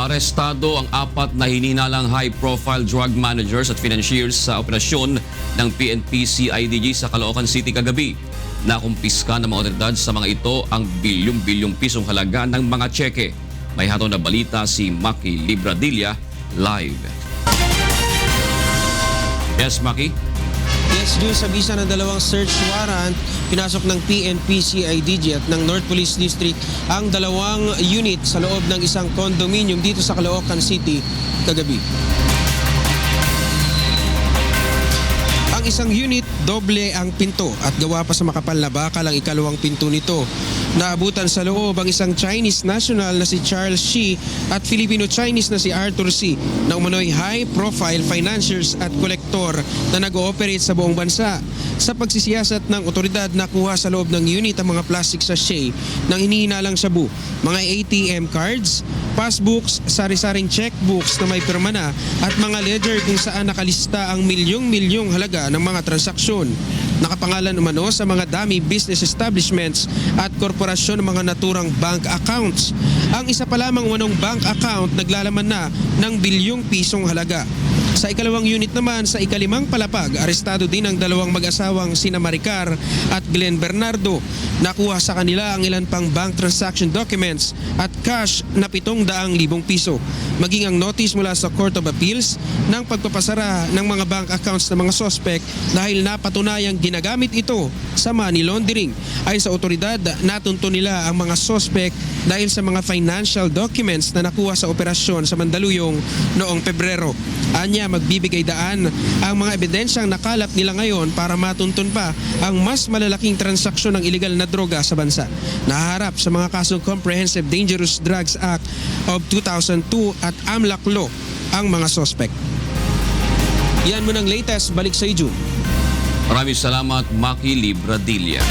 Arestado ang 4 na hininalang high-profile drug managers at financiers sa operasyon ng PNP CIDG sa Caloocan City kagabi. Nakumpiska ng mga otoridad sa mga ito ang bilyong-bilyong pisong halaga ng mga tseke. May hatol na balita si Maki Libradilla live. Yes, Maki? Yes, due sa bisa ng 2 search warrant, pinasok ng PNP CIDG at ng North Police District ang 2 unit sa loob ng isang condominium dito sa Caloocan City kagabi. Ang isang unit, doble ang pinto at gawa pa sa makapal na bakal ang ikalawang pinto nito. Naabutan sa loob ang isang Chinese national na si Charles Shi at Filipino-Chinese na si Arthur C. na umano'y high-profile financiers at kolektor na nag-ooperate sa buong bansa. Sa pagsisiyasat ng otoridad, nakuha sa loob ng unit ang mga plastic sachet ng hinihinalang shabu, mga ATM cards, passbooks, sari-saring checkbooks na may pirma na at mga ledger kung saan nakalista ang milyong-milyong halaga ng mga transaksyon. Nakapangalan umano sa mga dami business establishments at korporasyon ng mga naturang bank accounts. Ang isa pa lamang umanong bank account naglalaman na ng bilyong pisong halaga. Sa ikalawang unit naman, sa ikalimang palapag, arestado din ang 2 mag-asawang sina Maricar at Glenn Bernardo. Nakuha sa kanila ang ilan pang bank transaction documents at cash na 700,000 piso. Maging ang notice mula sa Court of Appeals ng pagpapasara ng mga bank accounts ng mga suspect dahil napatunayang ginagamit ito sa money laundering. Ayon sa otoridad, natunto nila ang mga suspect dahil sa mga financial documents na nakuha sa operasyon sa Mandaluyong noong Pebrero. Anya, magbibigay daan ang mga ebidensyang nakalap nila ngayon para matuntun pa ang mas malalaking transaksyon ng iligal na droga sa bansa. Nahaharap sa mga kasong Comprehensive Dangerous Drugs Act of 2002 at AMLAC Law ang mga suspect. Yan mo ng latest. Balik sa June. Maraming salamat, Maki Libradilla.